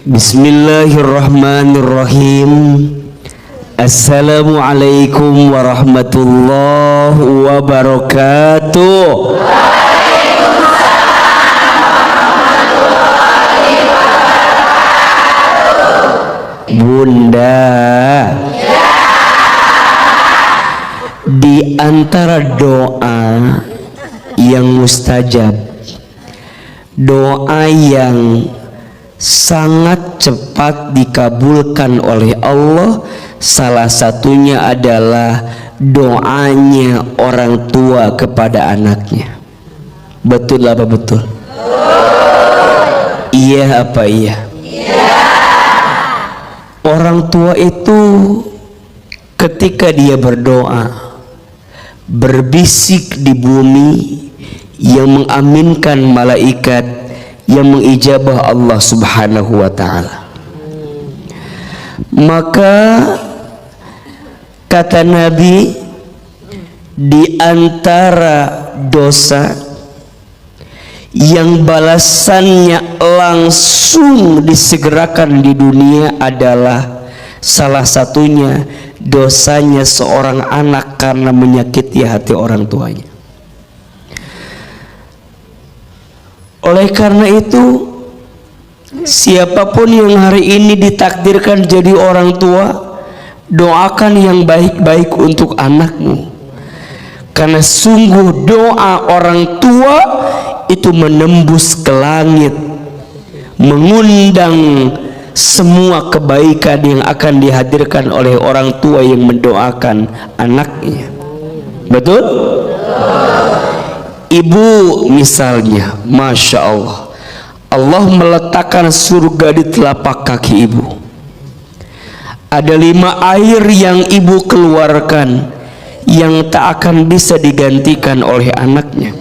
Bismillahirrahmanirrahim. Assalamualaikum warahmatullahi wabarakatuh. Bunda, di antara doa yang mustajab, doa yang sangat cepat dikabulkan oleh Allah, salah satunya adalah doanya orang tua kepada anaknya. Betul apa betul? Iya apa iya? Orang tua itu ketika dia berdoa, berbisik di bumi yang mengaminkan malaikat yang mengijabah Allah Subhanahu wa ta'ala. Maka kata Nabi, di antara dosa yang balasannya langsung disegerakan di dunia adalah salah satunya dosanya seorang anak karena menyakiti hati orang tuanya. Oleh karena itu, siapapun yang hari ini ditakdirkan jadi orang tua, doakan yang baik-baik untuk anakmu, karena sungguh doa orang tua itu menembus ke langit, mengundang semua kebaikan yang akan dihadirkan oleh orang tua yang mendoakan anaknya. Betul? Ibu misalnya, Masya Allah, Allah meletakkan surga di telapak kaki ibu. Ada 5 air yang ibu keluarkan yang tak akan bisa digantikan oleh anaknya.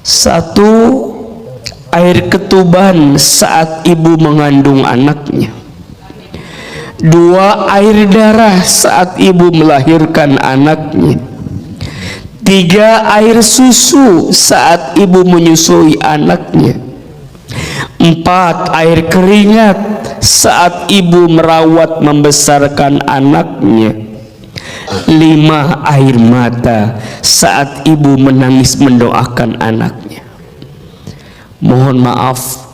1, air ketuban saat ibu mengandung anaknya. 2, air darah saat ibu melahirkan anaknya. 3, air susu saat ibu menyusui anaknya. 4, air keringat saat ibu merawat membesarkan anaknya. 5, air mata saat ibu menangis mendoakan anaknya. Mohon maaf,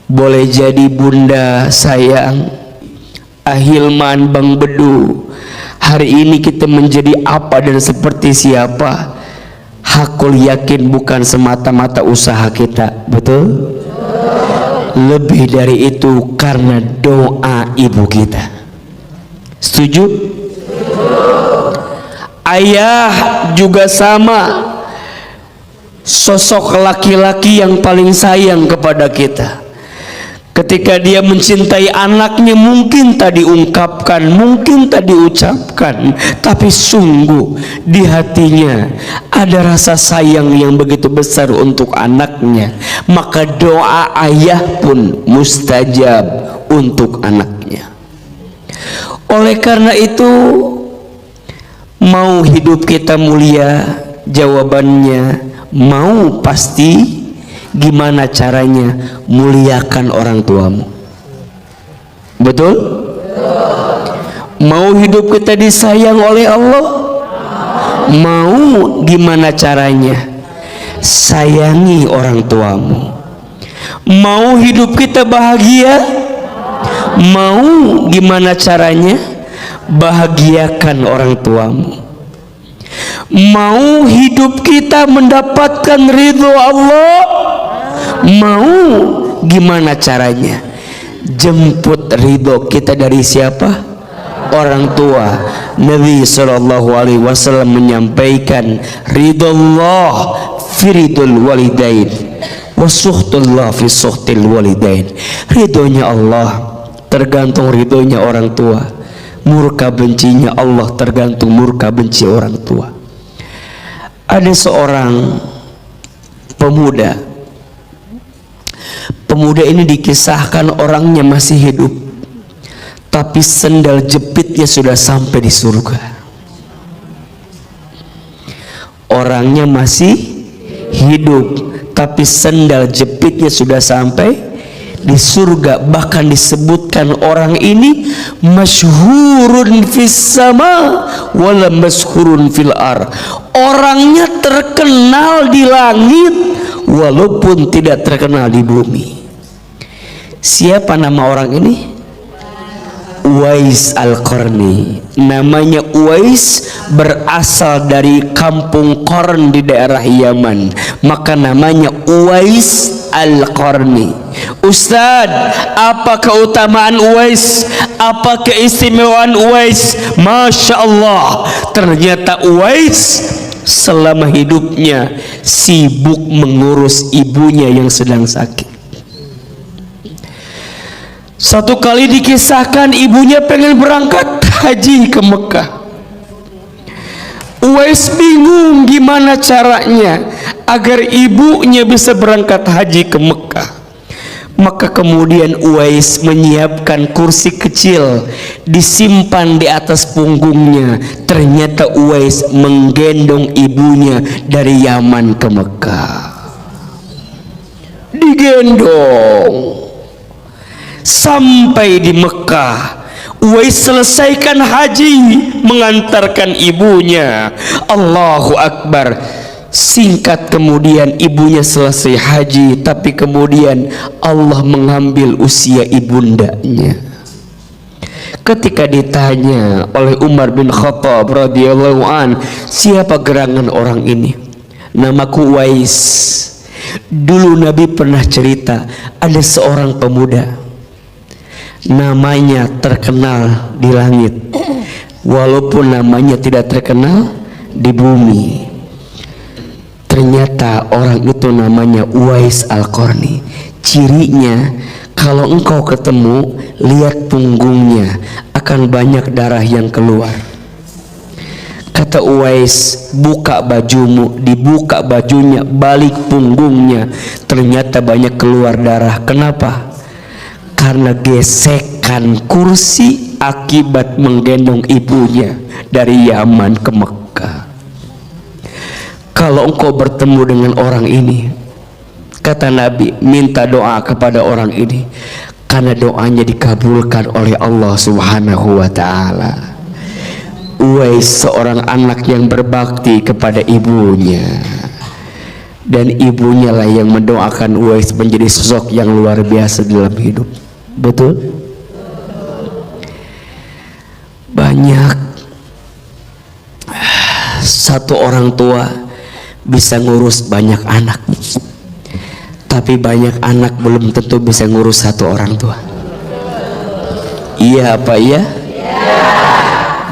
boleh jadi bunda sayang, Ahilman, Bang Bedu, hari ini kita menjadi apa dan seperti siapa, hakul yakin bukan semata-mata usaha kita. Betul? Lebih dari itu karena doa ibu kita. Setuju? Ayah juga sama, sosok laki-laki yang paling sayang kepada kita. Ketika dia mencintai anaknya, mungkin tak diungkapkan, mungkin tak diucapkan, tapi sungguh di hatinya ada rasa sayang yang begitu besar untuk anaknya. Maka doa ayah pun mustajab untuk anaknya. Oleh karena itu, mau hidup kita mulia, jawabannya mau pasti. Gimana caranya? Muliakan orang tuamu. Betul? Mau hidup kita disayang oleh Allah? Mau gimana caranya? Sayangi orang tuamu. Mau hidup kita bahagia? Mau gimana caranya? Bahagiakan orang tuamu. Mau hidup kita mendapatkan ridho Allah? Mau gimana caranya? Jemput ridho kita dari siapa? Orang tua. Nabi SAW menyampaikan, ridho Allah fi ridul walidain wa suhtullah fi suhtil walidain. Ridhonya Allah tergantung ridhonya orang tua, murka bencinya Allah tergantung murka benci orang tua. Ada seorang pemuda ini dikisahkan orangnya masih hidup, tapi sendal jepitnya sudah sampai di surga. Orangnya masih hidup, tapi sendal jepitnya sudah sampai di surga. Bahkan disebutkan orang ini masyhurun fis sama wala masyhurun fil ar. Orangnya terkenal di langit walaupun tidak terkenal di bumi. Siapa nama orang ini? Uwais Al-Qarni. Namanya Uwais, berasal dari kampung Qarn di daerah Yaman, maka namanya Uwais Al-Qarni. Ustaz, apa keutamaan Uwais? Apa keistimewaan Uwais? Masya Allah, ternyata Uwais selama hidupnya sibuk mengurus ibunya yang sedang sakit. Satu kali dikisahkan ibunya pengen berangkat haji ke Mekah. Uwais bingung gimana caranya agar ibunya bisa berangkat haji ke Mekah. Maka kemudian Uwais menyiapkan kursi kecil disimpan di atas punggungnya. Ternyata Uwais menggendong ibunya dari Yaman ke Mekah. Digendong sampai di Mekah. Uwais selesaikan haji, mengantarkan ibunya. Allahu Akbar. Singkat kemudian ibunya selesai haji, tapi kemudian Allah mengambil usia ibundanya. Ketika ditanya oleh Umar bin Khattab radhiyallahu an, siapa gerangan orang ini? Namaku Uwais. Dulu Nabi pernah cerita, ada seorang pemuda namanya terkenal di langit walaupun namanya tidak terkenal di bumi. Ternyata orang itu namanya Uwais Al-Qarni. Cirinya, kalau engkau ketemu, lihat punggungnya, akan banyak darah yang keluar. Kata Uwais, buka bajumu. Dibuka bajunya, balik punggungnya, ternyata banyak keluar darah. Kenapa? Karena gesekan kursi akibat menggendong ibunya dari Yaman ke Mekah. Kalau engkau bertemu dengan orang ini, kata Nabi, minta doa kepada orang ini, karena doanya dikabulkan oleh Allah Subhanahu wa ta'ala. Uwais seorang anak yang berbakti kepada ibunya, dan ibunya lah yang mendoakan Uwais menjadi sosok yang luar biasa dalam hidup. Betul? Banyak. Satu orang tua bisa ngurus banyak anak, tapi banyak anak belum tentu bisa ngurus satu orang tua. Iya apa iya?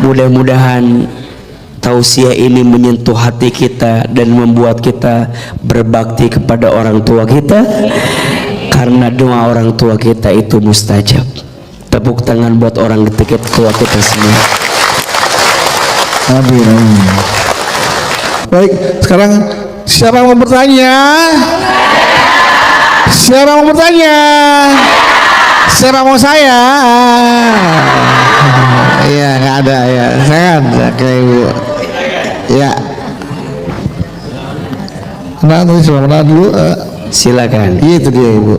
Mudah-mudahan tausiah ini menyentuh hati kita dan membuat kita berbakti kepada orang tua kita, karena doa orang tua kita itu mustajab. Tepuk tangan buat orang tua kita semua. Amin. Baik, sekarang siapa yang mau bertanya? Siapa yang mau bertanya? Siapa mau saya? Iya, nggak ada ya. Saya ke ibu. Ya. Mana dulu? Silakan. Iya, itu dia ibu.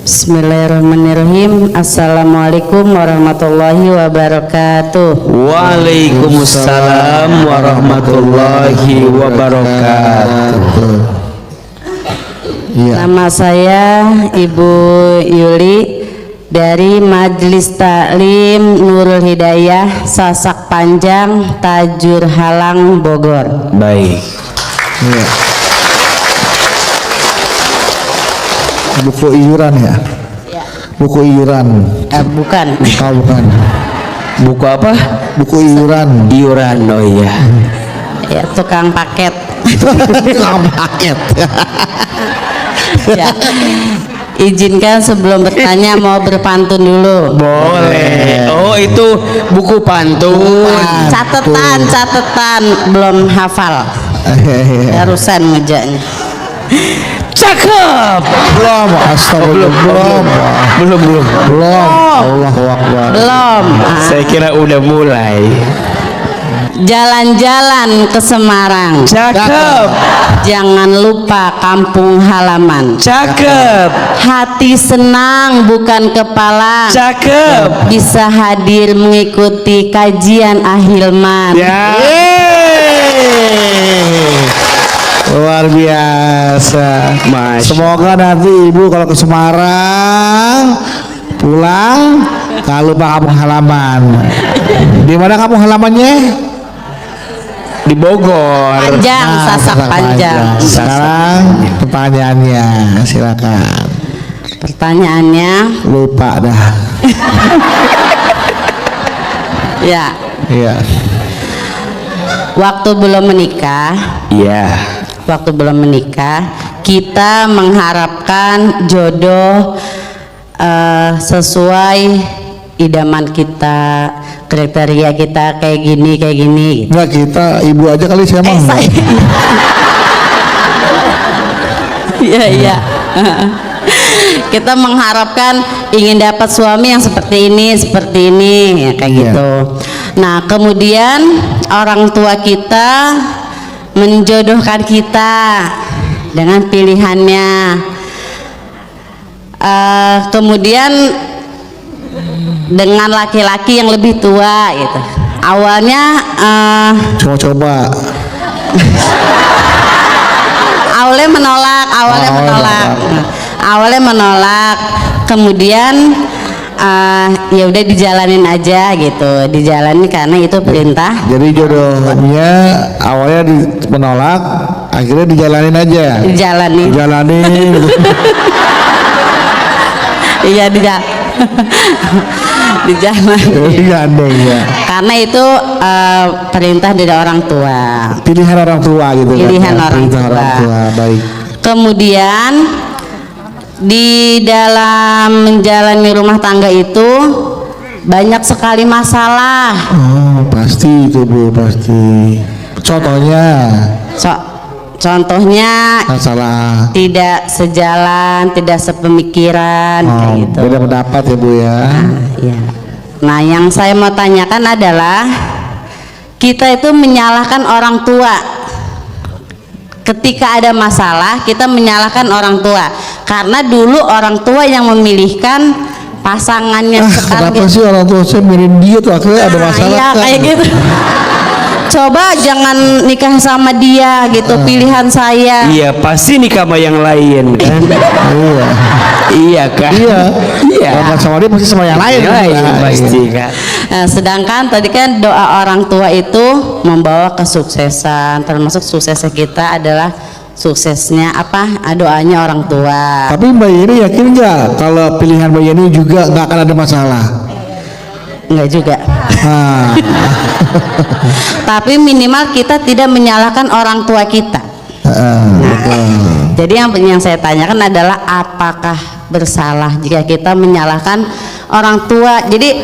Bismillahirrahmanirrahim. Assalamualaikum warahmatullahi wabarakatuh. Waalaikumsalam warahmatullahi wabarakatuh. Ya. Nama saya Ibu Yuli dari Majelis Taklim Nurul Hidayah Sasak Panjang Tajur Halang Bogor. Baik. Ya. Buku iuran ya? Ya. Buku iuran. Bukan. Oh, bukan. Buku apa? Buku iuran. Iuran, oh iya. Ya, tukang paket. Tukang paket. Ya. Izinkan sebelum bertanya mau berpantun dulu. Boleh. Oh, itu buku pantun. Catetan belum hafal. Harusan ngejanya. Cakep. Belum, astagfirullah. Belum. Allahu Akbar. Belum. Saya kira udah mulai. Jalan-jalan ke Semarang, Cakep. jangan lupa kampung halaman. Cakep. Hati senang bukan kepala, Cakep. bisa hadir mengikuti kajian Ahilman. Ya. Luar biasa. Masya. Semoga nanti ibu kalau ke Semarang pulang kalau lupa kampung halaman. Di mana kampung halamannya? Di Bogor. Panjang, Sasak panjang. Sekarang pertanyaannya, silakan. Pertanyaannya, Lupa dah. ya, Iya. waktu belum menikah, Iya. kita mengharapkan jodoh sesuai idaman kita, kriteria kita kayak gini gitu. Enggak, kita ibu aja kali saya mau. Iya. Kita mengharapkan ingin dapat suami yang seperti ini ya, kayak Iya. gitu. Nah, kemudian orang tua kita menjodohkan kita dengan pilihannya. Kemudian dengan laki-laki yang lebih tua gitu. Awalnya Coba. awalnya menolak. Kemudian ya udah dijalanin aja gitu, dijalanin karena itu perintah. Jadi jodohnya awalnya menolak, akhirnya dijalanin aja. Dijalanin. Iya Digandeng ya. Karena itu perintah dari orang tua. Pilihan orang tua gitu. Pilihan kan? orang Perintah tua. orang tua. Baik. Kemudian di dalam menjalani rumah tangga itu banyak sekali masalah. Oh, pasti itu Bu, pasti. Contohnya Masalah. tidak sejalan, tidak sepemikiran, kayak gitu. Beda pendapat ya Bu ya. Ya. Nah, yang saya mau tanyakan adalah kita itu menyalahkan orang tua. Ketika ada masalah, kita menyalahkan orang tua karena dulu orang tua yang memilihkan pasangannya. Sekarang Kenapa sih orang tua saya milih dia tuh akhirnya ada masalah? iya, kan? kayak gitu. Coba jangan nikah sama dia gitu, pilihan saya. Iya, pasti nikah sama yang lain kan. Iya. Iya kan. Iya. Kalau sama dia pasti sama yang lain. Pasti kan. Nah, sedangkan tadi kan doa orang tua itu membawa kesuksesan, termasuk suksesnya kita adalah suksesnya doanya orang tua. Tapi Mbak Yeni yakin nggak kalau pilihan Mbak Yeni juga nggak akan ada masalah? Enggak juga. Nah. Tapi minimal kita tidak menyalahkan orang tua kita. Jadi yang saya tanyakan adalah apakah bersalah jika kita menyalahkan orang tua. Jadi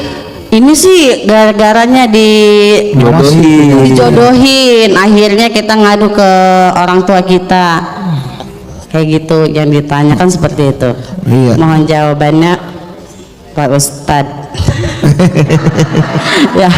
ini sih gara-garanya dijodohin, akhirnya kita ngadu ke orang tua kita. Kayak gitu yang ditanyakan seperti itu. Iya. Mohon jawabannya Pak Ustadz. Ya,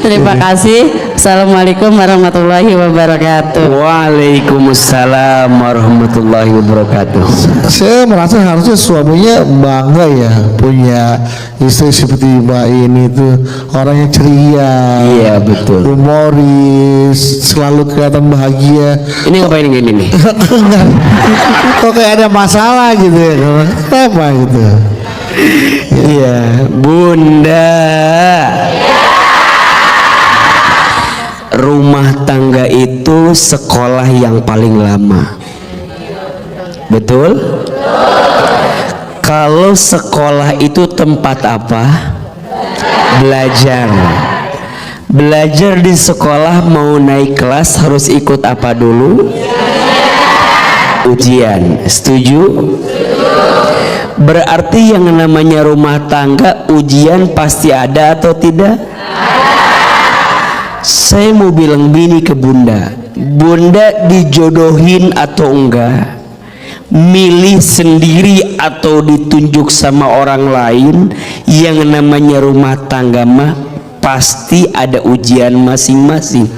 terima kasih. Assalamualaikum warahmatullahi wabarakatuh. Waalaikumsalam warahmatullahi wabarakatuh. Saya merasa harusnya suaminya bangga ya punya istri seperti Mbak ini tuh orang yang ceria. Iya, betul. Humoris, selalu kelihatan bahagia. Ini ngapain gini nih? Kok kayak ada masalah gitu ya? Kenapa gitu? Iya, Bunda. Rumah tangga itu sekolah yang paling lama. Betul? Kalau sekolah itu tempat apa? Belajar. Belajar di sekolah mau naik kelas harus ikut apa dulu? Ujian. Setuju? Berarti yang namanya rumah tangga ujian pasti ada atau tidak? Saya mau bilang bini ke Bunda, Bunda dijodohin atau enggak, milih sendiri atau ditunjuk sama orang lain, yang namanya rumah tangga mah pasti ada ujian masing-masing.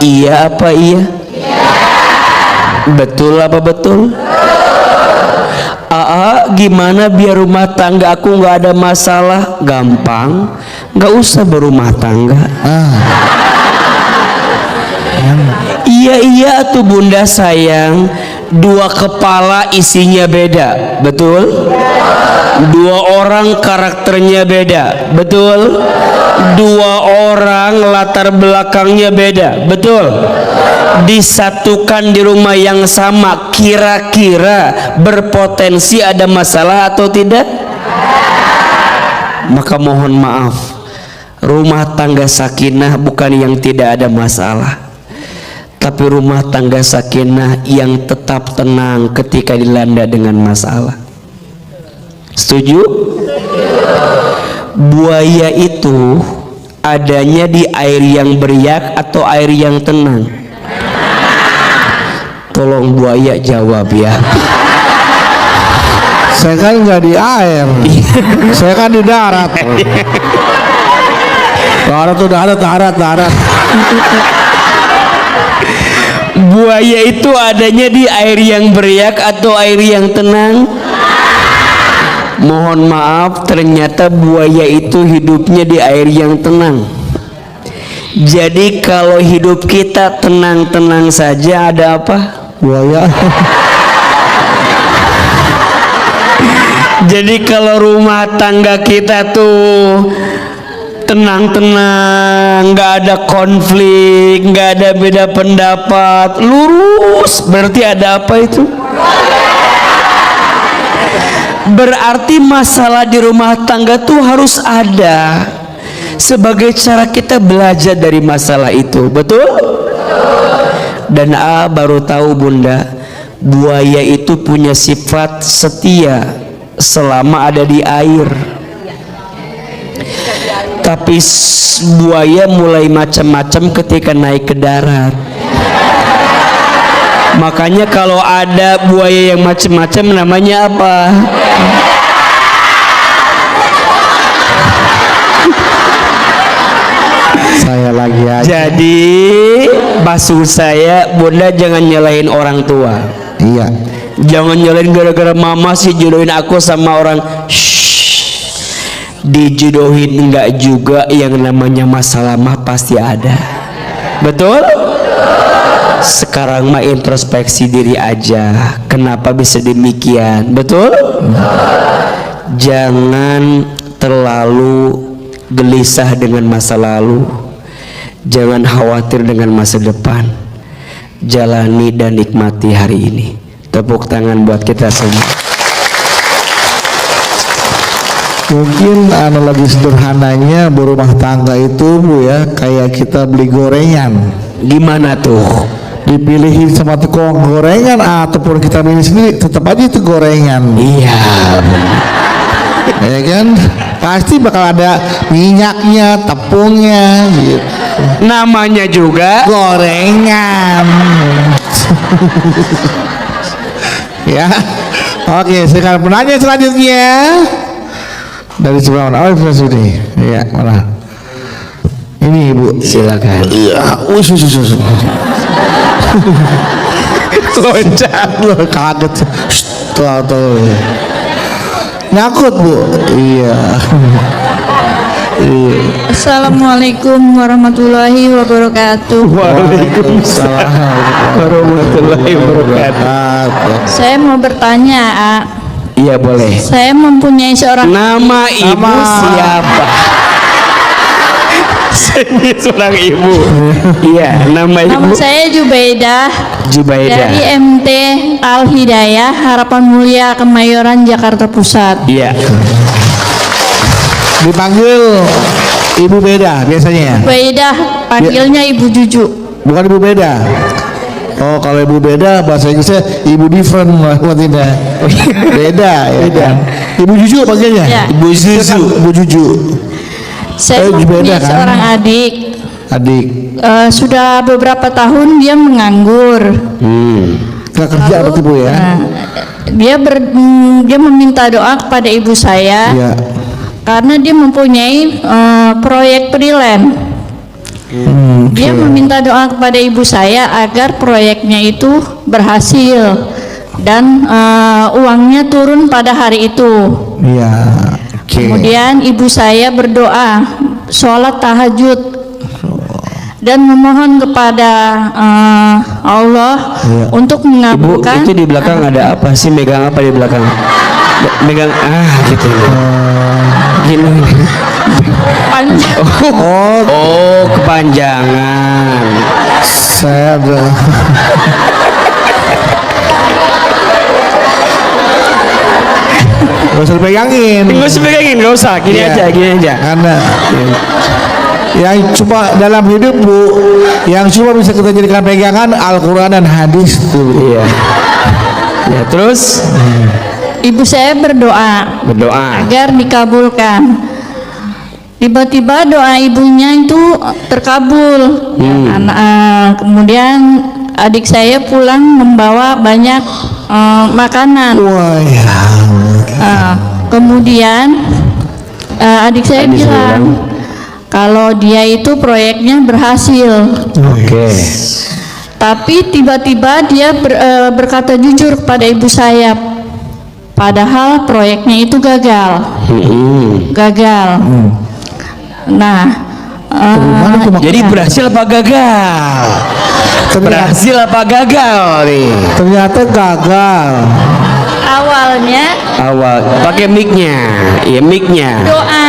Iya apa iya? Betul apa betul? Gimana biar rumah tangga aku nggak ada masalah? Gampang, nggak usah berumah tangga. Iya tuh bunda sayang, dua kepala isinya beda, betul? Dua orang karakternya beda, betul? Dua orang latar belakangnya beda, betul? Disatukan di rumah yang sama, kira-kira berpotensi ada masalah atau tidak? Maka mohon maaf, rumah tangga sakinah bukan yang tidak ada masalah, tapi rumah tangga sakinah yang tetap tenang ketika dilanda dengan masalah. Setuju? Buaya itu adanya di air yang beriak atau air yang tenang? Tolong buaya jawab ya. Saya kan nggak di air, saya kan di darat. Darat tuh darat. Buaya itu adanya di air yang beriak atau air yang tenang? Mohon maaf, ternyata buaya itu hidupnya di air yang tenang. Jadi kalau hidup kita tenang-tenang saja, ada apa? Buaya. Jadi kalau rumah tangga kita tuh tenang-tenang, nggak ada konflik, nggak ada beda pendapat, lurus, berarti ada apa itu? Berarti masalah di rumah tangga tuh harus ada sebagai cara kita belajar dari masalah itu, betul? Dan baru tahu bunda, buaya itu punya sifat setia selama ada di air. Tapi buaya mulai macam-macam ketika naik ke darat. Makanya kalau ada buaya yang macam-macam namanya apa? Saya lagi aja. Jadi maksud saya, bunda jangan nyalahin orang tua. Iya. Jangan nyalahin gara-gara mama sih jodohin aku sama orang. Dijodohin enggak juga, yang namanya masalah mah pasti ada. Betul? Sekarang mah introspeksi diri aja. Kenapa bisa demikian? Betul? Jangan terlalu gelisah dengan masa lalu. Jangan khawatir dengan masa depan. Jalani dan nikmati hari ini. Tepuk tangan buat kita semua. Mungkin analogi sederhananya berumah tangga itu bu ya, kayak kita beli gorengan. Gimana tuh? Dipilihin sama tukang gorengan ataupun kita beli sendiri, tetap aja itu gorengan. Iya. Ya kan? Pasti bakal ada minyaknya, tepungnya gitu. Namanya juga gorengan. Ya. Oke, sekarang penanya selanjutnya dari sebelah mana? Oh, sebelah sini. Ya, mana? Ini ibu. Silakan. Iya. Usus. Loncat loh, kaget. Tuh. Nyakut bu. Iya. Assalamualaikum warahmatullahi wabarakatuh. Waalaikumsalam warahmatullahi wabarakatuh. Saya mau bertanya, Iya boleh. saya mempunyai seorang Nama ibu siapa? Saya seorang ibu. Iya, nama nama ibu saya Jubaidah Jubaidah. dari MT Al Hidayah Harapan Mulia Kemayoran Jakarta Pusat. Iya. Dipanggil Ibu Beda biasanya ya? Jubaidah, panggilnya Ibu Juju. Bukan Ibu Beda. Oh, kalau Ibu Beda bahasa Inggrisnya Ibu different buat tidak. Beda ya. Beda. Ibu Juju panggilnya? Ya. Ibu Zuzu. Ibu Juju. Saya Jubaidah mempunyai kan? seorang adik. Adik. Sudah beberapa tahun dia menganggur. Gak kerja berarti Bu ya? Nah, dia meminta doa kepada ibu saya. Iya. karena dia mempunyai proyek freelance. Dia meminta doa kepada ibu saya agar proyeknya itu berhasil dan uangnya turun pada hari itu. Iya. Kemudian ibu saya berdoa, sholat tahajud dan memohon kepada Allah untuk Ibu, mengabulkan. itu di belakang ada apa sih? Megang apa di belakang? Megang gitu. Gini. Oh, kepanjangan. Saya ada. Gak usah dipegangin. Nggak usah pegangin, nggak usah. Gini Iya. aja, gini aja. Karena yang cuma dalam hidup Bu, yang cuma bisa kita jadikan pegangan Al-Quran dan hadis tuh. Iya. Ya, terus Ibu saya berdoa berdoa. agar dikabulkan. Tiba-tiba doa ibunya itu terkabul. Kemudian adik saya pulang membawa banyak makanan. Wah ya. Kemudian adik saya bilang kalau dia itu proyeknya berhasil. Oke. Tapi tiba-tiba dia berkata jujur kepada ibu saya, padahal proyeknya itu gagal. Gagal. Nah, Jadi berhasil apa gagal? Berhasil apa gagal nih? Ternyata gagal. awalnya Awal pakai mic-nya. Iya, mic-nya. doa,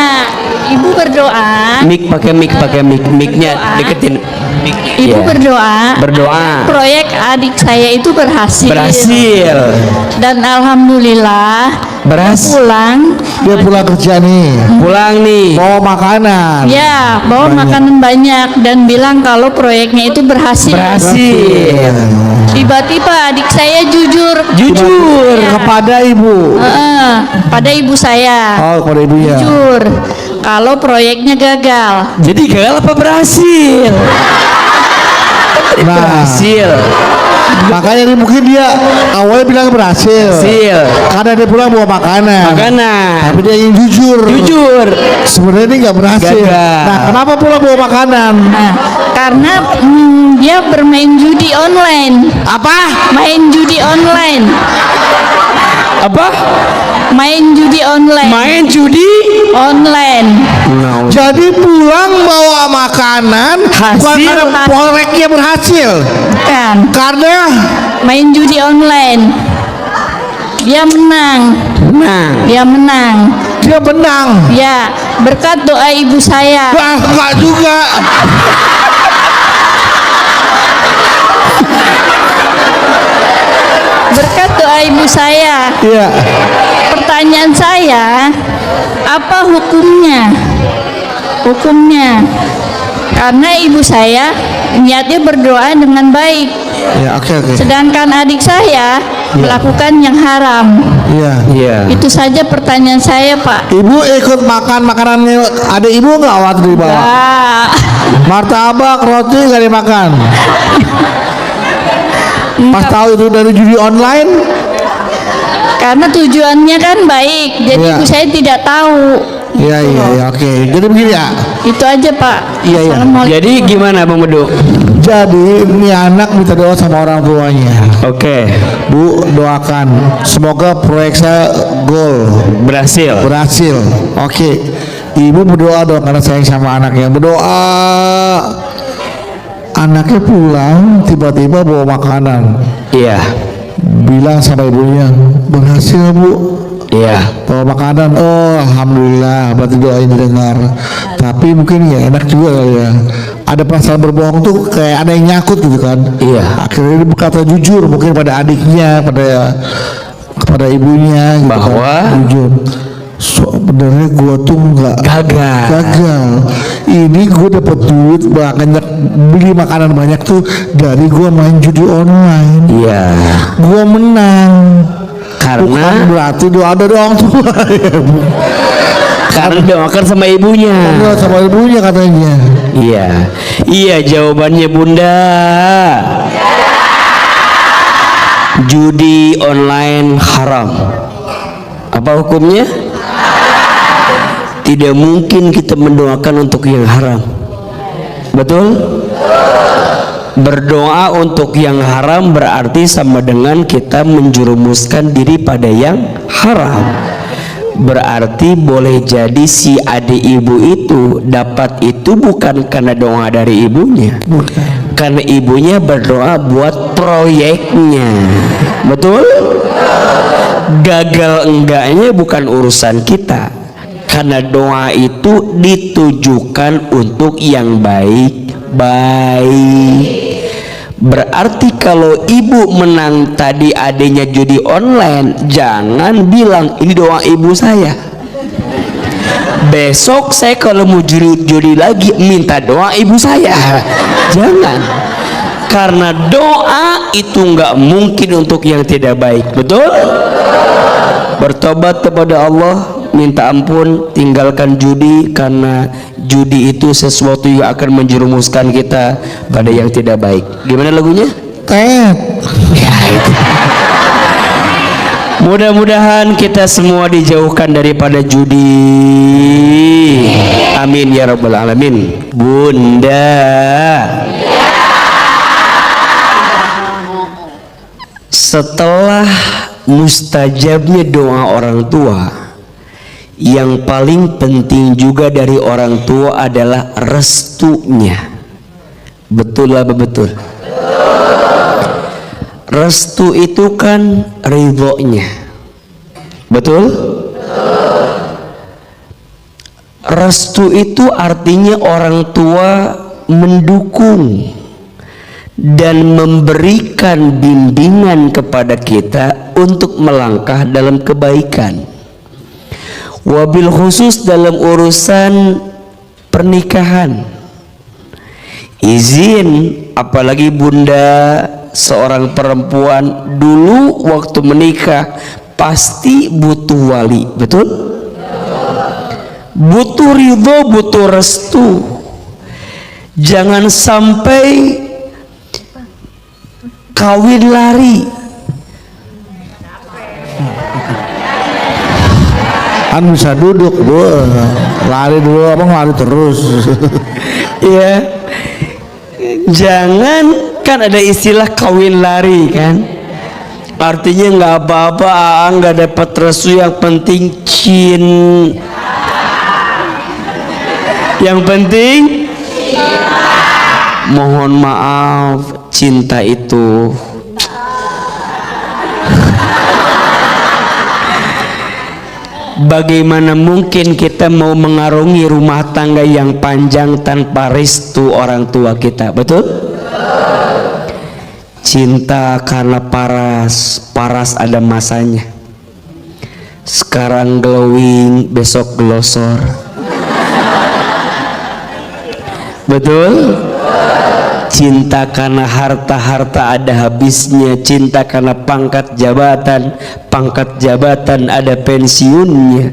ibu berdoa, Mic pakai mic-nya Berdoa. deketin mic-nya. ibu Iya. berdoa proyek adik saya itu berhasil. Berhasil. Dan alhamdulillah Berhasil. pulang, Dia pulang kerja nih, Pulang nih. bawa makanan. ya bawa makanan banyak dan bilang kalau proyeknya itu berhasil. Berhasil. Tiba-tiba adik saya jujur Jujur. Kepada ibu. pada ibu saya, Oh, kepada ibunya. jujur kalau proyeknya gagal. Jadi gagal apa berhasil? Nah, Berhasil. makanya dia mungkin dia awalnya bilang berhasil. Berhasil. Karena dia pulang bawa makanan. Makanan. Tapi dia ingin jujur. Jujur. Sebenarnya ini nggak berhasil. Gagal. Nah, kenapa pulang bawa makanan? Nah, karena dia bermain judi online. Apa? Main judi online. Apa? Main judi online. Main judi Online. Jadi pulang bawa makanan bukan Hasil. karena proyeknya berhasil, Kan. karena Main judi online. Dia menang. Nah, Dia menang. dia menang. Ya, berkat doa ibu saya. Wah, enggak juga. Berkat doa ibu saya. Iya. Pertanyaan saya, apa hukumnya? Hukumnya, karena ibu saya niatnya berdoa dengan baik, Ya, oke. sedangkan adik saya melakukan yang haram. Iya. iya. Itu saja pertanyaan saya, Pak. Ibu ikut makan makanannya ada ibu nggak waktu dibawa? Ah, Martabak, roti nggak dimakan. Pas tahu itu dari judi online, karena tujuannya kan baik, jadi Iya. ibu saya tidak tahu. iya, oke. Jadi begini ya. Itu aja, Pak. Iya. Assalamualaikum. Jadi gimana Bang Medu? Jadi ini anak minta doa sama orang tuanya. Oke. Bu, doakan semoga proyek saya Berhasil. berhasil. Oke. Ibu berdoa dong karena sayang sama anaknya. Berdoa. Anaknya pulang tiba-tiba bawa makanan. Iya. Bilang sama ibunya, berhasil Bu. Iya. Bawa makanan. Oh, alhamdulillah, berarti doa ini dengar. Tapi mungkin ya enak juga kali ya. Ada perasaan berbohong tuh kayak ada yang nyangkut gitu kan. Iya. Akhirnya dia berkata jujur mungkin pada adiknya, kepada ibunya gitu Bahwa kan. Jujur. Sebenarnya gua tuh nggak gagal. Ini gua dapat duit banyak, beli makanan banyak tuh dari gua main judi online. Iya. Gua menang. Bukan Karena berarti doa dari orang tua. karena doakan sama ibunya. Doa sama ibunya katanya. Iya. Iya jawabannya Bunda. Judi online haram. Apa hukumnya? Tidak mungkin kita mendoakan untuk yang haram. Betul? Berdoa untuk yang haram berarti sama dengan kita menjerumuskan diri pada yang haram. Berarti boleh jadi si adik ibu itu dapat itu bukan karena doa dari ibunya, karena ibunya berdoa buat proyeknya. Betul? Gagal enggaknya bukan urusan kita, karena doa itu ditujukan untuk yang baik-baik. Berarti kalau ibu menang tadi adanya judi online, jangan bilang ini doa ibu saya. Besok saya kalau mau judi lagi minta doa ibu saya. Jangan. Karena doa itu nggak mungkin untuk yang tidak baik. Betul? Bertobat kepada Allah, minta ampun, tinggalkan judi, karena judi itu sesuatu yang akan menjerumuskan kita pada yang tidak baik. Gimana lagunya? Tet. Ya, itu. Mudah-mudahan kita semua dijauhkan daripada judi. Amin ya rabbal alamin. Bunda, setelah mustajabnya doa orang tua, yang paling penting juga dari orang tua adalah restunya. Betul apa betul? Restu itu kan ridhonya. Betul? Restu itu artinya orang tua mendukung dan memberikan bimbingan kepada kita untuk melangkah dalam kebaikan. Wabil khusus dalam urusan pernikahan, izin, apalagi bunda seorang perempuan dulu waktu menikah pasti butuh wali. Betul? Butuh ridho, butuh restu. Jangan sampai kawin lari. Kan bisa duduk, lari dulu apa lari terus. Ya, jangan, kan ada istilah kawin lari kan, artinya nggak apa-apa, nggak dapat restu, yang penting yang penting mohon maaf, cinta itu bagaimana mungkin kita mau mengarungi rumah tangga yang panjang tanpa restu orang tua kita? Betul? Cinta karena paras ada masanya. Sekarang glowing, besok glosor. Betul? Cinta karena harta ada habisnya. Cinta karena pangkat jabatan ada pensiunnya.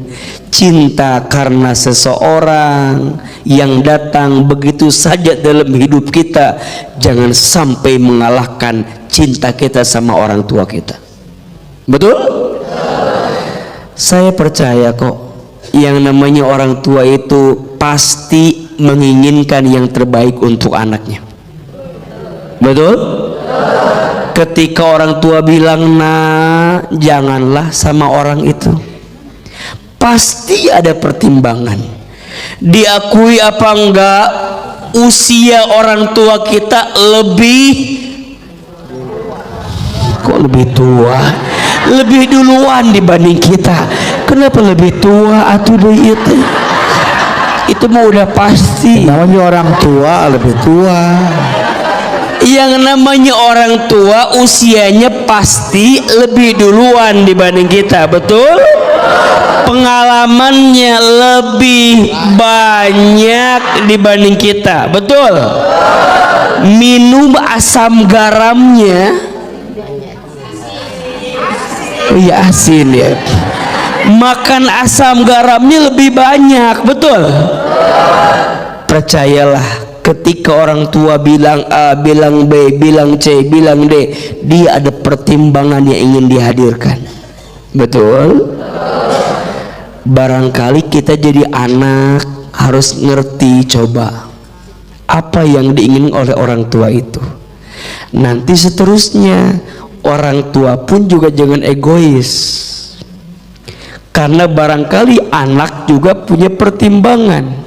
Cinta karena seseorang yang datang begitu saja dalam hidup kita, jangan sampai mengalahkan cinta kita sama orang tua kita. Betul? Saya percaya kok, yang namanya orang tua itu pasti menginginkan yang terbaik untuk anaknya. Betul? Ketika orang tua bilang, nah janganlah sama orang itu, pasti ada pertimbangan. Diakui apa enggak, usia orang tua kita lebih tua, lebih duluan dibanding kita. Kenapa lebih tua? Itu mah udah pasti. Namanya orang tua lebih tua. Yang namanya orang tua usianya pasti lebih duluan dibanding kita. Betul? Pengalamannya lebih banyak dibanding kita. Betul? Minum asam garamnya, oh iya asin ya, makan asam garamnya lebih banyak. Betul? Percayalah, ketika orang tua bilang A, bilang B, bilang C, bilang D, dia ada pertimbangan yang ingin dihadirkan. Betul? Barangkali kita jadi anak harus ngerti coba apa yang diingin oleh orang tua itu. Nanti seterusnya orang tua pun juga jangan egois, karena barangkali anak juga punya pertimbangan.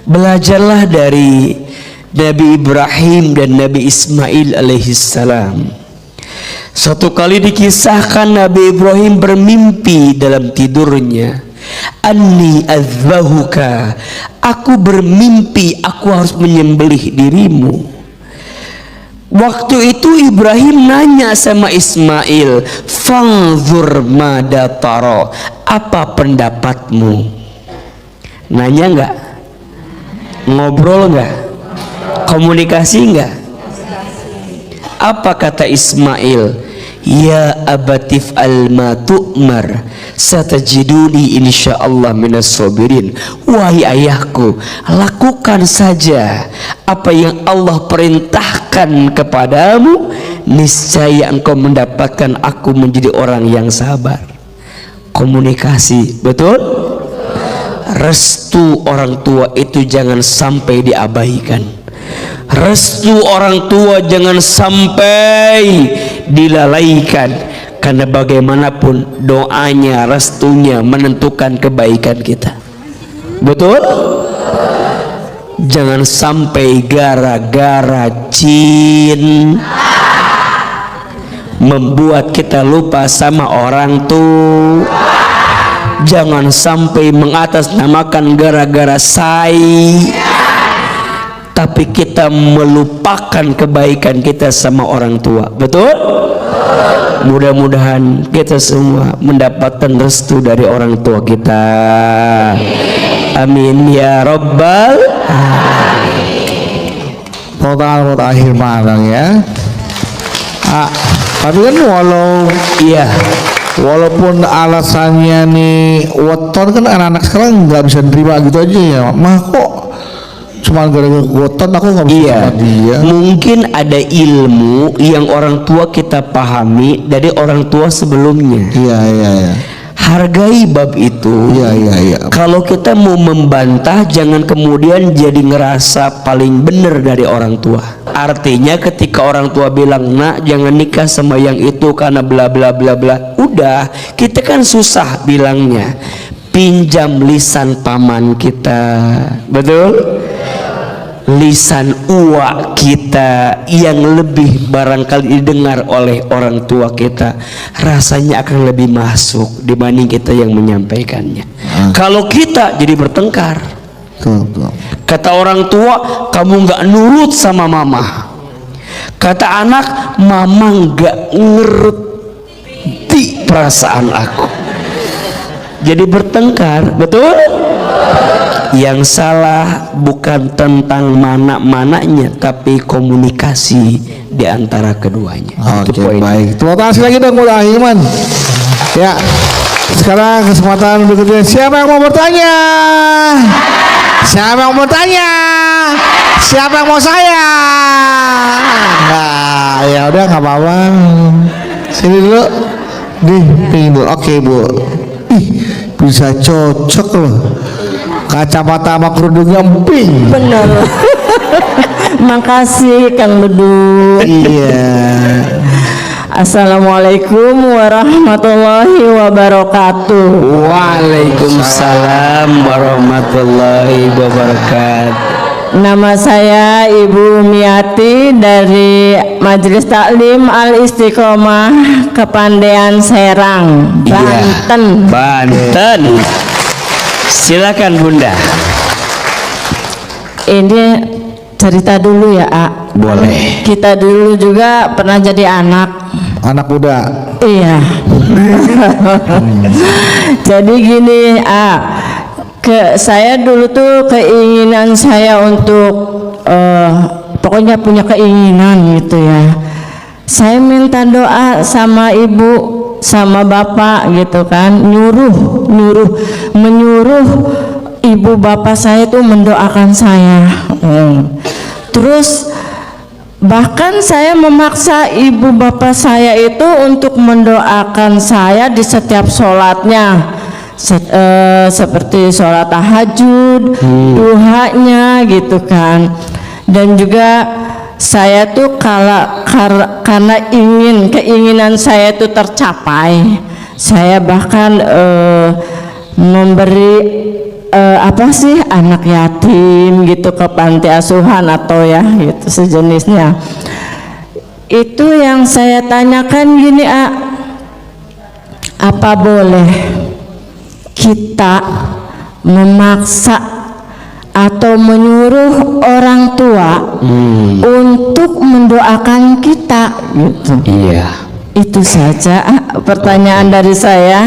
Belajarlah dari Nabi Ibrahim dan Nabi Ismail alaihissalam. Satu kali dikisahkan Nabi Ibrahim bermimpi dalam tidurnya, anni azbahuka, aku bermimpi aku harus menyembelih dirimu. Waktu itu Ibrahim nanya sama Ismail, fanzur mada taro, apa pendapatmu? Nanya enggak? Ngobrol enggak? Komunikasi enggak? Apa kata Ismail? Ya abatif al-ma tu'mar satajiduni insyaallah minas sabirin. Wahai ayahku, lakukan saja apa yang Allah perintahkan kepadamu, niscaya engkau mendapatkan aku menjadi orang yang sabar. Komunikasi, betul? Restu orang tua itu jangan sampai diabaikan. Restu orang tua jangan sampai dilalaikan, karena bagaimanapun doanya, restunya menentukan kebaikan kita. Betul? Jangan sampai gara-gara jin membuat kita lupa sama orang tua. Jangan sampai mengatasnamakan gara-gara tapi kita melupakan kebaikan kita sama orang tua. Betul? Mudah-mudahan kita semua mendapatkan restu dari orang tua kita. Amin ya rabbal alamin. Akhir malam ya. Tapi kan walaupun alasannya nih weton, kan anak-anak sekarang nggak bisa nerima gitu aja ya. Mah kok cuma gara-gara weton aku nggak bisa sama dia. Mungkin ada ilmu yang orang tua kita pahami dari orang tua sebelumnya. Iya. Hargai bab itu. Iya. Kalau kita mau membantah, jangan kemudian jadi ngerasa paling benar dari orang tua. Artinya ketika orang tua bilang, nak jangan nikah sama yang itu karena bla bla bla bla, udah, kita kan susah bilangnya. Pinjam lisan paman kita, betul? Lisan uak kita yang lebih barangkali didengar oleh orang tua kita, rasanya akan lebih masuk dibanding kita yang menyampaikannya. Kalau kita jadi bertengkar, kata orang tua, kamu nggak nurut sama mama. Kata anak, mama nggak ngerti perasaan aku. Jadi bertengkar, betul? Yang salah bukan tentang mana-mananya, tapi komunikasi di antara keduanya. Oke, baik. Terima kasih lagi dong Muda Ahilman. Ya, sekarang kesempatan berikutnya. Siapa yang mau bertanya? Siapa yang mau bertanya? Siapa yang mau saya? Nah, ya udah nggak apa-apa. Sini dulu. Pingin dulu. Oke, Bu. Bisa cocok loh. Kacamata sama kerudungnya pink. Bener. Makasih Kang Bedu. Iya. Assalamualaikum warahmatullahi wabarakatuh. Waalaikumsalam warahmatullahi wabarakatuh. Nama saya Ibu Miati dari Majelis Taklim Al Istiqomah Kepandean Serang, Banten. Banten. Silakan Bunda. Ini cerita dulu ya, A. Boleh. Kita dulu juga pernah jadi anak muda. Iya. Jadi gini, saya dulu tuh keinginan saya untuk pokoknya punya keinginan gitu ya. Saya minta doa sama ibu sama bapak gitu kan, menyuruh ibu bapak saya tuh mendoakan saya. Terus bahkan saya memaksa ibu bapak saya itu untuk mendoakan saya di setiap sholatnya. seperti sholat tahajud, duhanya gitu kan. Dan juga saya tuh karena keinginan saya itu tercapai, saya bahkan memberi anak yatim gitu ke panti asuhan atau ya gitu sejenisnya. Itu yang saya tanyakan gini, apa boleh kita memaksa atau menyuruh orang tua untuk mendoakan kita gitu? Iya. Itu saja pertanyaan dari saya.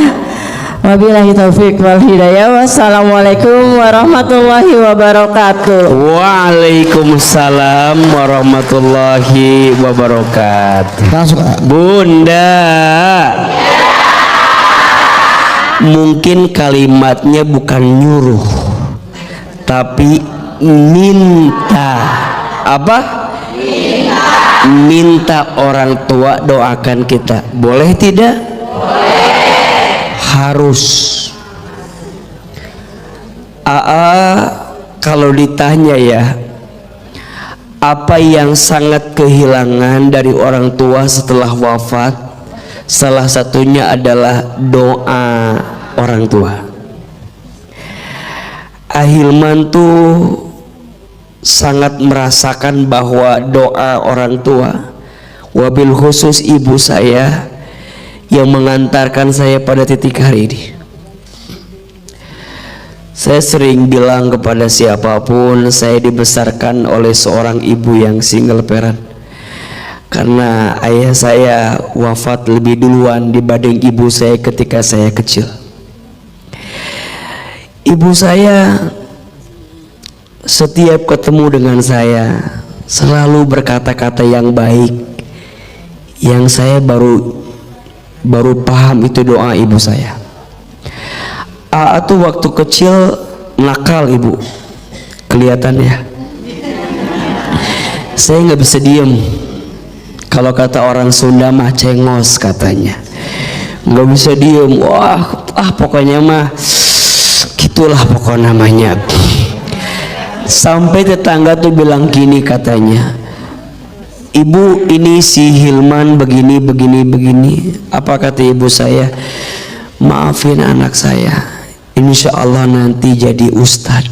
Wabillahi taufik wal hidayah. Wassalamualaikum warahmatullahi wabarakatuh. Waalaikumsalam warahmatullahi wabarakatuh. Langsung Bunda, mungkin kalimatnya bukan nyuruh, tapi minta. Apa? Minta orang tua doakan kita. Boleh tidak? Boleh. Harus. Kalau ditanya ya, apa yang sangat kehilangan dari orang tua setelah wafat, salah satunya adalah doa orang tua. Ahilman tuh sangat merasakan bahwa doa orang tua, wabil khusus ibu saya yang mengantarkan saya pada titik hari ini. Saya sering bilang kepada siapapun, saya dibesarkan oleh seorang ibu yang single parent, karena ayah saya wafat lebih duluan dibanding ibu saya ketika saya kecil. Ibu saya setiap ketemu dengan saya selalu berkata-kata yang baik, yang saya baru paham itu doa ibu saya. Tuh waktu kecil nakal ibu, kelihatannya. Saya nggak bisa diem. Kalau kata orang Sunda mah cengos katanya, nggak bisa diem. Pokoknya mah gitulah pokok namanya. Sampai tetangga tuh bilang gini katanya, ibu ini si Hilman begini. Apa kata ibu saya? Maafin anak saya, insya Allah nanti jadi ustad.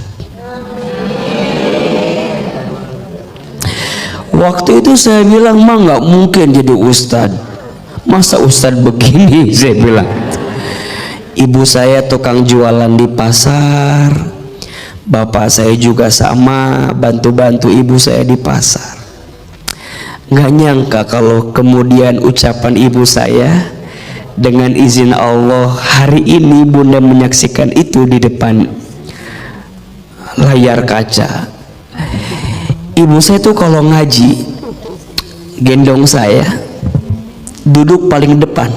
Waktu itu saya bilang, mah nggak mungkin jadi ustad. Masa ustad begini? Saya bilang. Ibu saya tukang jualan di pasar, bapak saya juga sama, bantu-bantu ibu saya di pasar. Nggak nyangka kalau kemudian ucapan ibu saya, dengan izin Allah hari ini bunda menyaksikan itu di depan layar kaca. Ibu saya tuh kalau ngaji gendong saya, duduk paling depan.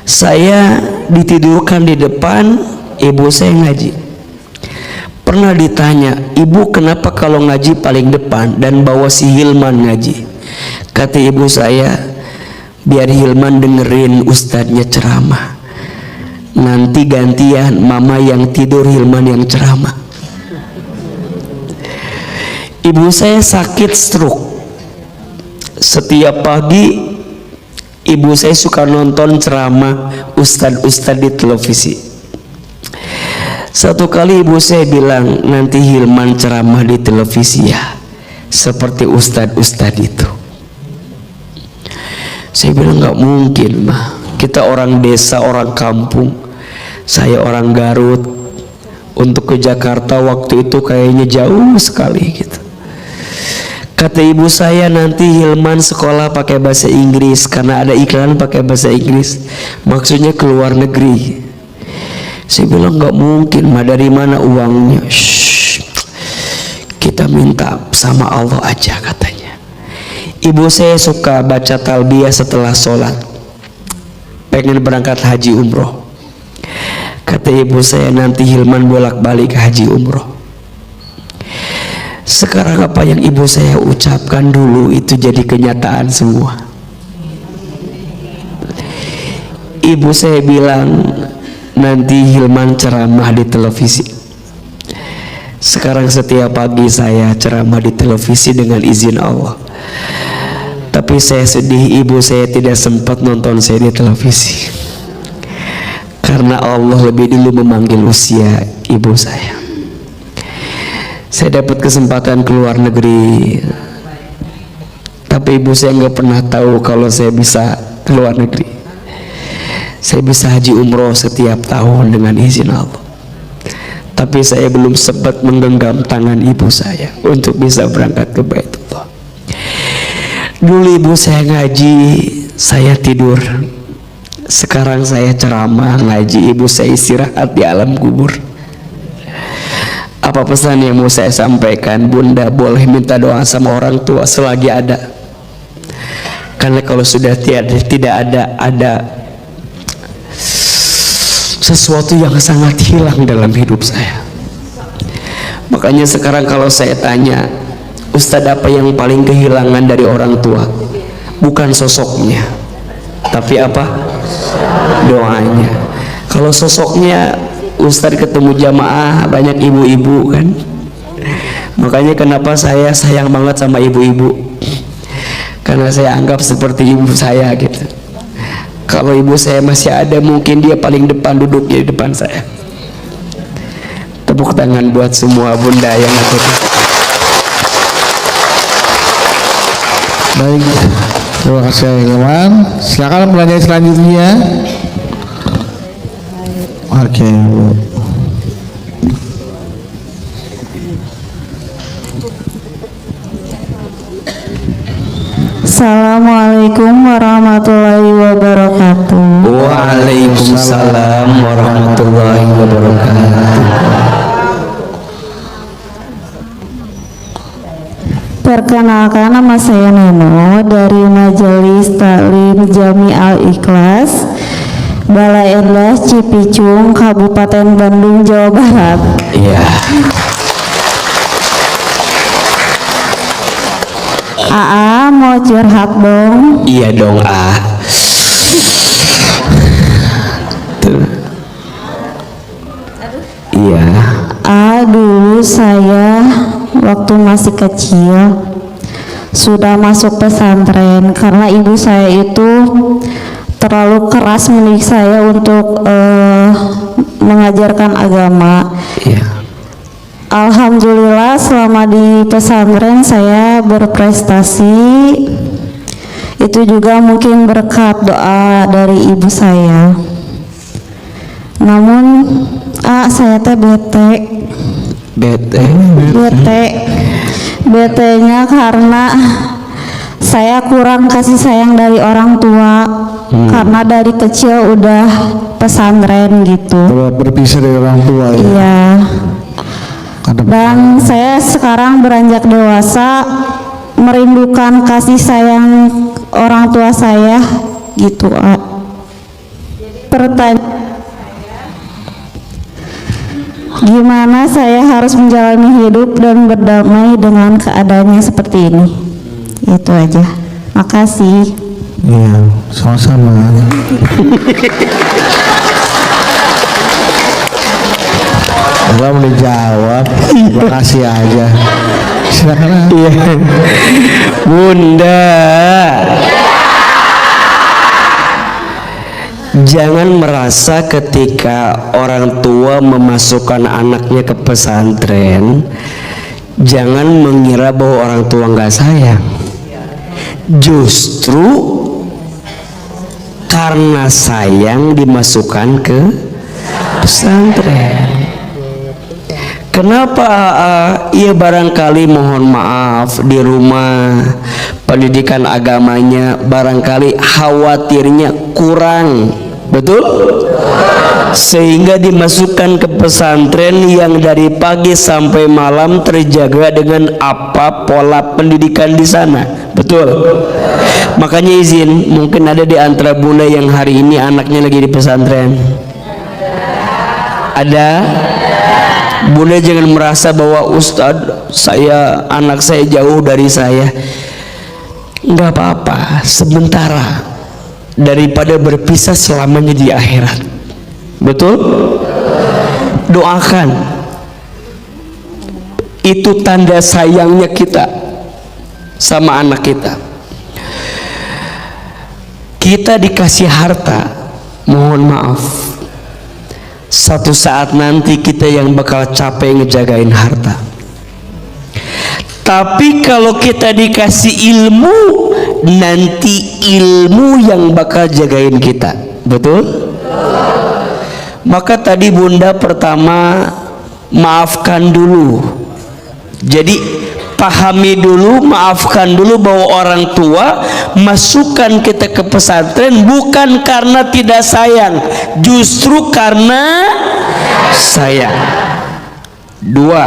Saya ditidurkan di depan, ibu saya ngaji. Pernah ditanya, ibu kenapa kalau ngaji paling depan dan bawa si Hilman ngaji? Kata ibu saya, biar Hilman dengerin ustadznya ceramah, nanti gantian mama yang tidur, Hilman yang ceramah. Ibu saya sakit stroke. Setiap pagi ibu saya suka nonton ceramah ustadz-ustadz di televisi. Satu kali ibu saya bilang, nanti Hilman ceramah di televisi ya, seperti ustadz-ustadz itu. Saya bilang nggak mungkin mah, kita orang desa, orang kampung, saya orang Garut, untuk ke Jakarta waktu itu kayaknya jauh sekali gitu. Kata ibu saya, nanti Hilman sekolah pakai bahasa Inggris karena ada iklan pakai bahasa Inggris, maksudnya ke luar negeri. Saya bilang nggak mungkin mah, dari mana uangnya? Kita minta sama Allah aja katanya. Ibu saya suka baca talbiyah setelah sholat, pengen berangkat haji umroh. Kata ibu saya, nanti Hilman bolak-balik haji umroh. Sekarang apa yang ibu saya ucapkan dulu itu jadi kenyataan semua. Ibu saya bilang, nanti Hilman ceramah di televisi. Sekarang setiap pagi saya ceramah di televisi dengan izin Allah. Tapi saya sedih, ibu saya tidak sempat nonton saya di televisi, karena Allah lebih dulu memanggil usia ibu saya. Saya dapat kesempatan ke luar negeri, tapi ibu saya nggak pernah tahu kalau saya bisa ke luar negeri. Saya bisa haji umroh setiap tahun dengan izin Allah, tapi saya belum sempat menggenggam tangan ibu saya untuk bisa berangkat ke Baitullah. Dulu ibu saya ngaji, saya tidur. Sekarang saya ceramah ngaji, ibu saya istirahat di alam kubur. Apa pesan yang mau saya sampaikan? Bunda boleh minta doa sama orang tua selagi ada, karena kalau sudah tidak ada sesuatu yang sangat hilang dalam hidup saya. Makanya sekarang kalau saya tanya, Ustadz, apa yang paling kehilangan dari orang tua? Bukan sosoknya, tapi apa? Doanya. Kalau sosoknya, Ustadz ketemu jamaah banyak ibu-ibu kan. Makanya kenapa saya sayang banget sama ibu-ibu, karena saya anggap seperti ibu saya gitu. Kalau ibu saya masih ada, mungkin dia paling depan duduknya di depan saya. Tepuk tangan buat semua bunda yang ada. Baik, terima kasih Hilman. Silakan pertanyaan selanjutnya. Oke, Bu. Assalamualaikum warahmatullahi wabarakatuh. Waalaikumsalam warahmatullahi wabarakatuh. Perkenalkan, nama saya Neno dari Majelis Taklim Jami Al-Ikhlas, Balai Endah Cipicung, Kabupaten Bandung, Jawa Barat. Iya. Aa mau curhat dong. Iya dong, Iya. Dulu saya waktu masih kecil sudah masuk pesantren karena ibu saya itu terlalu keras mendidik saya untuk mengajarkan agama. Iya. Alhamdulillah selama di pesantren saya berprestasi. Itu juga mungkin berkat doa dari ibu saya. Namun saya teh bete-nya karena saya kurang kasih sayang dari orang tua. Karena dari kecil udah pesantren gitu. Berpisah dari orang tua ya. Iya. Dan saya sekarang beranjak dewasa, merindukan kasih sayang orang tua saya gitu. Pertanyaan, gimana saya harus menjalani hidup dan berdamai dengan keadaannya seperti ini? Itu aja. Makasih. Iya, sama-sama. Belum dijawab, makasih aja. Silakan. Iya. Bunda, jangan merasa ketika orang tua memasukkan anaknya ke pesantren, jangan mengira bahwa orang tua nggak sayang. Justru karena sayang dimasukkan ke pesantren. Kenapa? Ia barangkali mohon maaf di rumah pendidikan agamanya barangkali khawatirnya kurang, betul? Sehingga dimasukkan ke pesantren yang dari pagi sampai malam terjaga dengan apa pola pendidikan di sana, betul? Makanya izin, mungkin ada di antara bunda yang hari ini anaknya lagi di pesantren. Ada? Bunda jangan merasa bahwa Ustadz anak saya jauh dari saya. Nggak apa-apa, sementara daripada berpisah selamanya di akhirat. Betul? Doakan. Itu tanda sayangnya kita sama anak kita. Kita dikasih harta, mohon maaf, satu saat nanti kita yang bakal capek ngejagain harta. Tapi kalau kita dikasih ilmu, nanti ilmu yang bakal jagain kita. Betul? Maka tadi Bunda pertama maafkan dulu. Jadi pahami dulu, maafkan dulu bahwa orang tua masukkan kita ke pesantren bukan karena tidak sayang, justru karena sayang. Dua,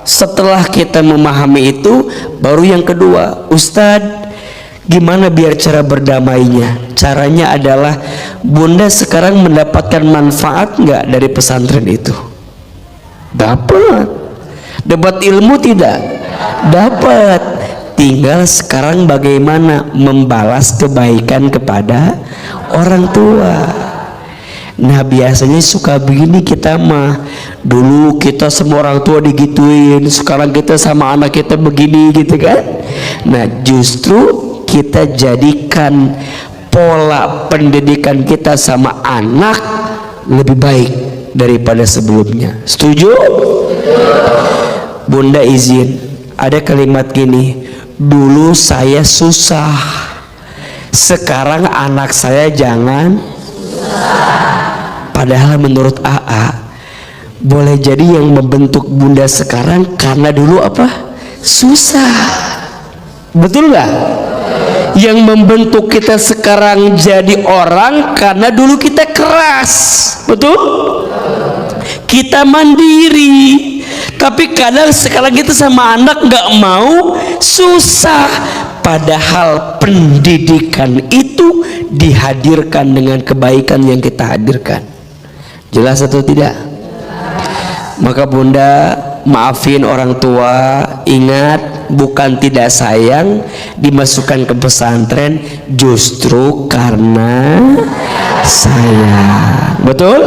setelah kita memahami itu, baru yang kedua, Ustadz, gimana biar cara berdamainya? Caranya adalah Bunda sekarang mendapatkan manfaat nggak dari pesantren itu? Dapat. Dapat ilmu tidak? Dapat. Tinggal sekarang bagaimana membalas kebaikan kepada orang tua. Nah biasanya suka begini kita mah, dulu kita sama orang tua digituin, sekarang kita sama anak kita begini gitu kan. Nah justru kita jadikan pola pendidikan kita sama anak lebih baik daripada sebelumnya. Setuju? Bunda izin, ada kalimat gini, dulu saya susah, sekarang anak saya jangan. Padahal menurut AA, boleh jadi yang membentuk Bunda sekarang karena dulu apa? Susah. Betul nggak? Yang membentuk kita sekarang jadi orang karena dulu kita keras. Betul? Kita mandiri. Tapi kadang sekarang kita sama anak nggak mau, susah. Padahal pendidikan itu dihadirkan dengan kebaikan yang kita hadirkan. Jelas atau tidak? Maka Bunda maafin orang tua. Ingat, bukan tidak sayang dimasukkan ke pesantren, justru karena sayang. Betul?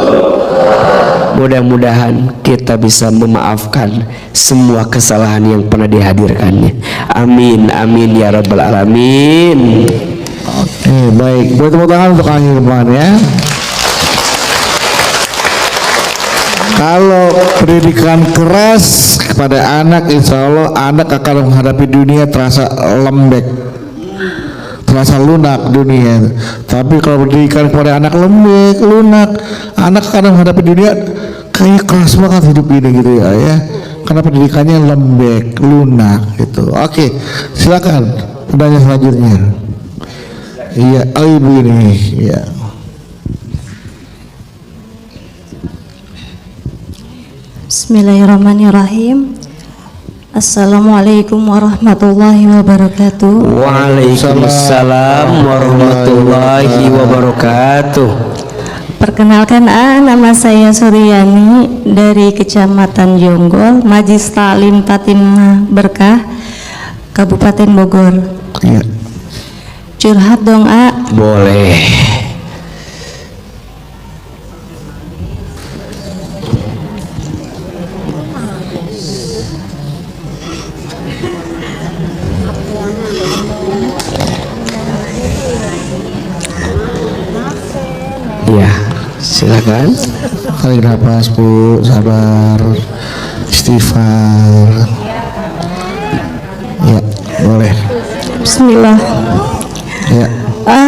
Mudah-mudahan kita bisa memaafkan semua kesalahan yang pernah dihadirkannya. Amin, amin ya rabbal alamin. Oke, baik. Buat tepuk tangan untuk Kang Irman ya. Kalau pendidikan keras kepada anak, insya Allah anak akan menghadapi dunia terasa lembek, terasa lunak dunia. Tapi kalau pendidikan kepada anak lembek, lunak, anak akan menghadapi dunia kayak keras banget hidup ini gitu ya. Karena pendidikannya lembek, lunak gitu. Oke, silakan pertanyaan selanjutnya. Iya, oh ibu ini, ya. Bismillahirrahmanirrahim. Assalamualaikum warahmatullahi wabarakatuh. Waalaikumsalam warahmatullahi wabarakatuh. Perkenalkan, nama saya Suryani dari Kecamatan Jonggol, Majlis Taklim Fatimah Berkah, Kabupaten Bogor. Ya. Curhat dong, Boleh. Ya, silakan. Tarik nafas Bu, sabar, istighfar. Ya, boleh. Bismillah. Ya.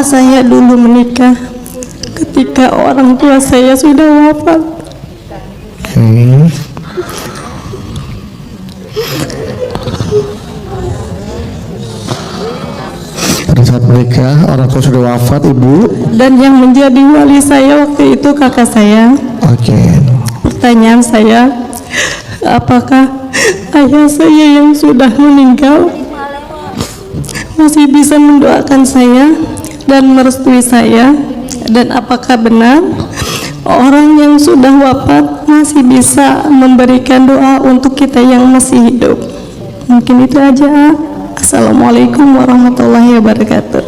Saya dulu menikah ketika orang tua saya sudah wafat. Pada saat menikah orang tua sudah wafat ibu. Dan yang menjadi wali saya waktu itu kakak saya. Oke. Pertanyaan saya, apakah ayah saya yang sudah meninggal masih bisa mendoakan saya dan merestui saya? Dan apakah benar orang yang sudah wafat masih bisa memberikan doa untuk kita yang masih hidup? Mungkin itu aja. Assalamualaikum warahmatullahi wabarakatuh.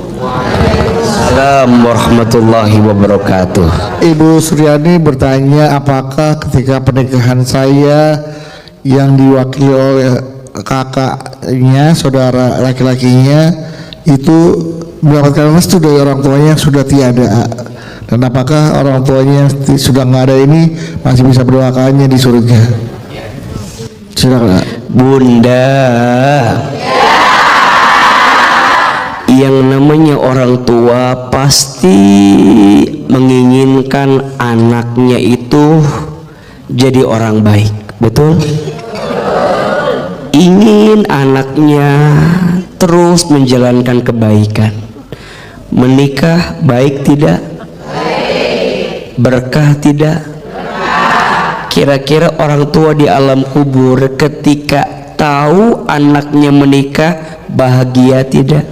Assalamualaikum warahmatullahi wabarakatuh. Ibu Suryani bertanya, apakah ketika pernikahan saya yang diwakili oleh kakaknya, saudara laki-lakinya itu mendapatkan restu dari orang tuanya yang sudah tiada, dan apakah orang tuanya yang sudah nggak ada ini masih bisa berdoakannya di surga? Silakan. Bunda, yang namanya orang tua pasti menginginkan anaknya itu jadi orang baik, betul? Ingin anaknya terus menjalankan kebaikan. Menikah baik tidak? Berkah tidak? Kira-kira orang tua di alam kubur ketika tahu anaknya menikah bahagia tidak?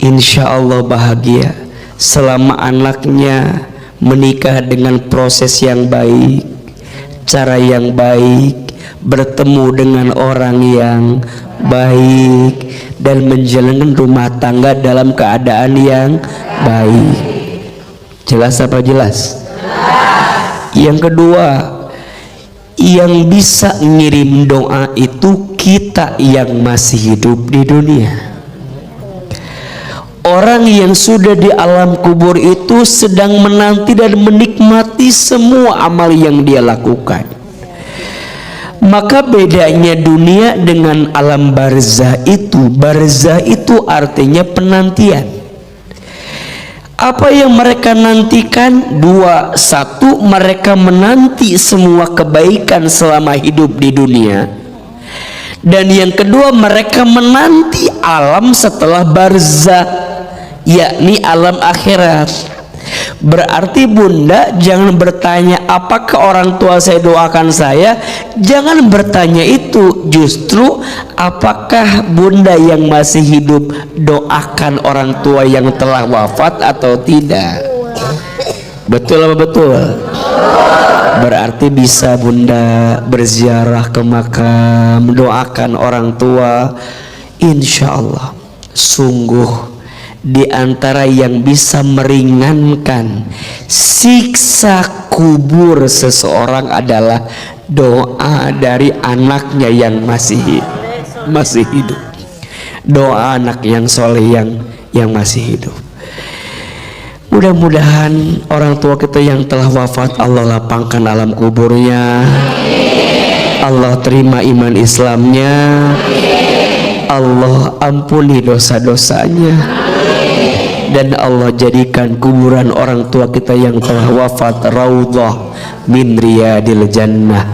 Insya Allah bahagia selama anaknya menikah dengan proses yang baik, cara yang baik, bertemu dengan orang yang baik, dan menjalankan rumah tangga dalam keadaan yang baik. Jelas apa jelas? Yang kedua, yang bisa ngirim doa itu kita yang masih hidup di dunia. Orang yang sudah di alam kubur itu sedang menanti dan menikmati semua amal yang dia lakukan. Maka bedanya dunia dengan alam barzah itu artinya penantian. Apa yang mereka nantikan? Dua. Satu, mereka menanti semua kebaikan selama hidup di dunia. Dan yang kedua, mereka menanti alam setelah barzah, yakni alam akhirat. Berarti Bunda jangan bertanya apakah orang tua saya doakan saya. Jangan bertanya itu. Justru apakah Bunda yang masih hidup doakan orang tua yang telah wafat atau tidak? Betul apa betul? Berarti bisa Bunda berziarah ke makam, doakan orang tua. Insya Allah sungguh di antara yang bisa meringankan siksa kubur seseorang adalah doa dari anaknya yang masih hidup, doa anak yang soleh yang masih hidup. Mudah-mudahan orang tua kita yang telah wafat Allah lapangkan alam kuburnya, Allah terima iman Islamnya, Allah ampuni dosa-dosanya, dan Allah jadikan kuburan orang tua kita yang telah wafat raudhah min riyadil jannah.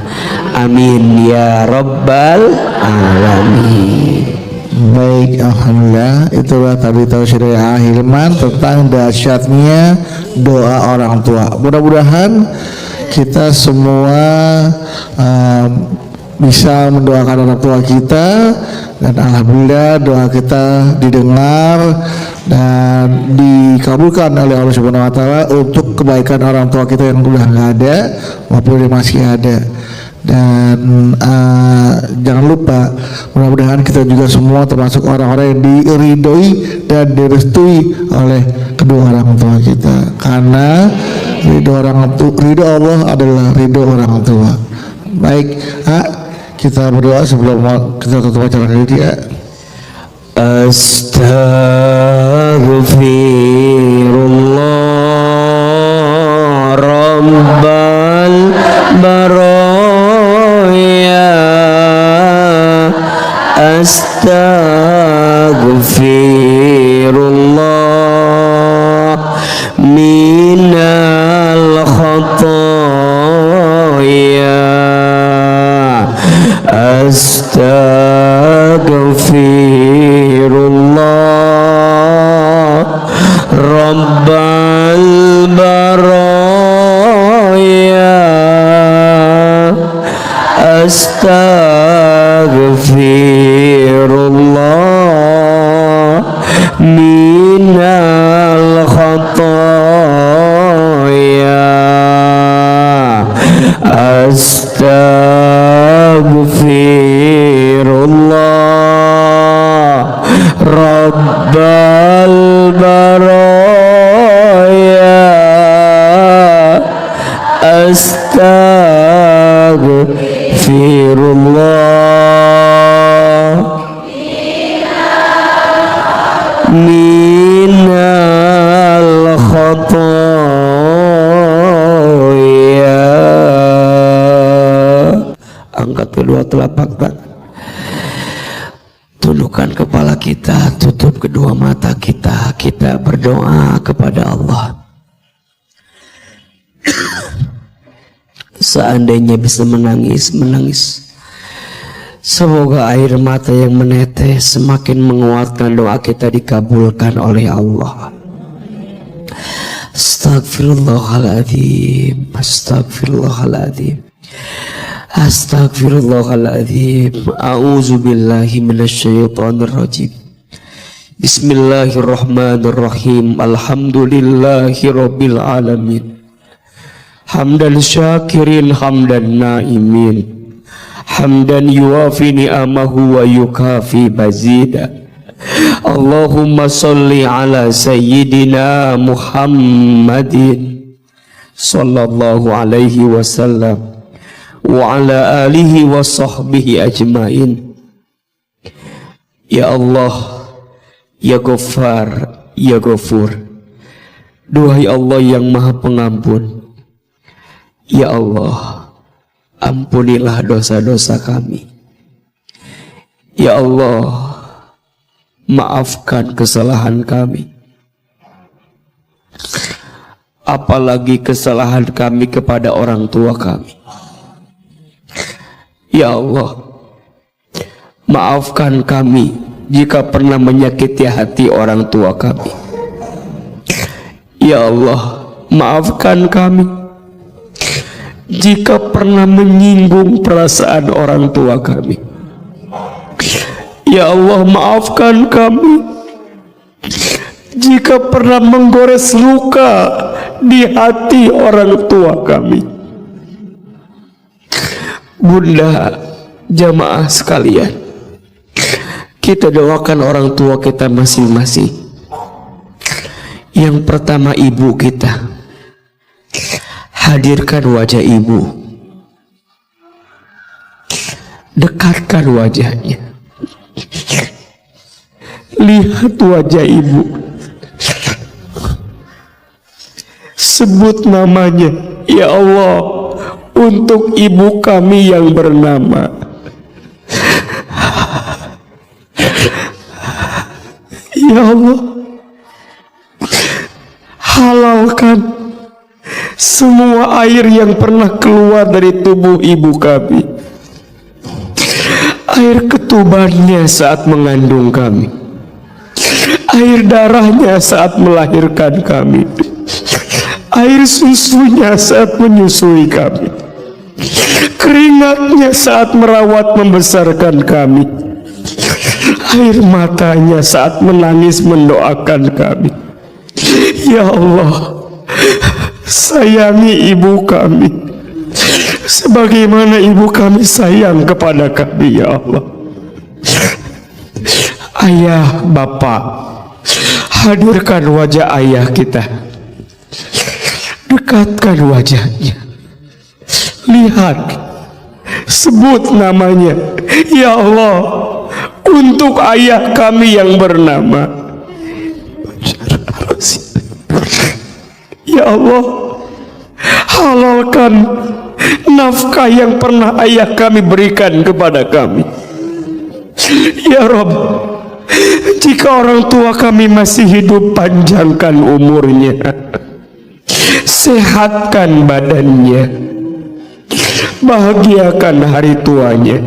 Amin ya rabbal alamin. Baik, alhamdulillah, itulah tadi tausiah dari Ahilman tentang dahsyatnya doa orang tua. Mudah-mudahan kita semua bisa mendoakan orang tua kita, dan alhamdulillah doa kita didengar dan dikabulkan oleh Allah Subhanahu wa taala untuk kebaikan orang tua kita yang sudah nggak ada maupun yang masih ada. Dan jangan lupa, mudah-mudahan kita juga semua termasuk orang-orang yang diridhoi dan direstui oleh kedua orang tua kita, karena ridho Allah adalah ridho orang tua. Baik, kita berdoa sebelum kita tutup acara ini ya. Astaghfirullah Rabbal baraya, astaghfirullah minal khataya, astaghfirullah rabbal baraya, Astaghfirullah minal khotoya. Angkat kedua telapak tangan, tundukkan kepala kita, tutup kedua mata kita, kita berdoa kepada Allah. Seandainya bisa menangis, menangis. Semoga air mata yang menetes semakin menguatkan doa kita dikabulkan oleh Allah. Astagfirullahaladzim, astagfirullahaladzim, astagfirullahaladzim. A'udzubillahi minasyaitonirrajim. Bismillahirrahmanirrahim. Alhamdulillahi rabbil alamin. Hamdan syakirin, hamdan naimin, hamdan yuafi ni'amahu wa yukafi mazida. Allahumma salli ala sayyidina Muhammadin sallallahu alaihi wasallam wa ala alihi wa sahbihi ajmain. Ya Allah, ya Ghaffar, ya Ghafur. Duhai Allah yang Maha Pengampun, ya Allah, ampunilah dosa-dosa kami. Ya Allah, maafkan kesalahan kami, apalagi kesalahan kami kepada orang tua kami. Ya Allah, maafkan kami jika pernah menyakiti hati orang tua kami. Ya Allah, maafkan kami jika pernah menyinggung perasaan orang tua kami. Ya Allah, maafkan kami jika pernah menggores luka di hati orang tua kami. Bunda, jamaah sekalian, kita doakan orang tua kita masing-masing. Yang pertama, ibu kita. Hadirkan wajah ibu, dekatkan wajahnya, lihat wajah ibu, sebut namanya. Ya Allah, untuk ibu kami yang bernama ya Allah, halalkan semua air yang pernah keluar dari tubuh ibu kami, air ketubannya saat mengandung kami, air darahnya saat melahirkan kami, air susunya saat menyusui kami, keringatnya saat merawat membesarkan kami, air matanya saat menangis mendoakan kami. Ya Allah, sayangi ibu kami sebagaimana ibu kami sayang kepada kami. Ya Allah, ayah, bapak, hadirkan wajah ayah kita, dekatkan wajahnya, lihat, sebut namanya. Ya Allah, untuk ayah kami yang bernama, ya Allah, halalkan nafkah yang pernah ayah kami berikan kepada kami. Ya Rabb, jika orang tua kami masih hidup, panjangkan umurnya, sehatkan badannya, bahagiakan hari tuanya.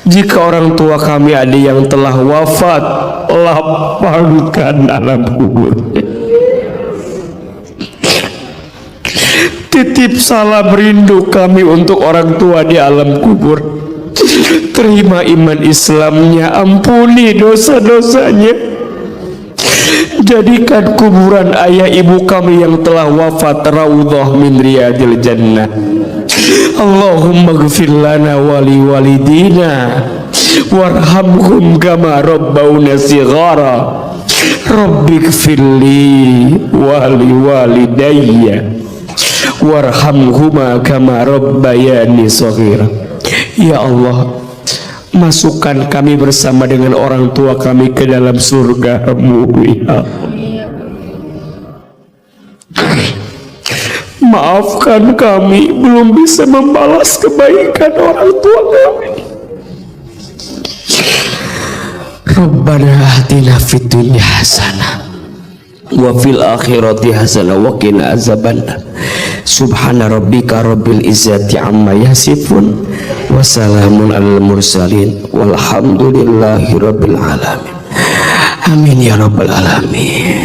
Jika orang tua kami ada yang telah wafat, lapangkan alam kuburnya. Titip salam rindu kami untuk orang tua di alam kubur. Terima iman Islamnya, ampuni dosa-dosanya. Jadikan kuburan ayah ibu kami yang telah wafat raudhah min riyadil jannah. Allahumma ghfir lana wali walidina warhamhum kama rabbawna shighara. Rabbi ghfirli wali walidayya warhamhuma kama rabbayani shaghira. Ya Allah, masukkan kami bersama dengan orang tua kami ke dalam surga-Mu, ya Allah. Maafkan kami belum bisa membalas kebaikan orang tua kami. Rabbana atina fid dunya hasanah wa fil akhirati hasanah wa qina azabannar. Subhana rabbika rabbil izzati amma yasifun wa salamun alal mursalin walhamdulillahi rabbil alamin. Amin ya rabbal alamin.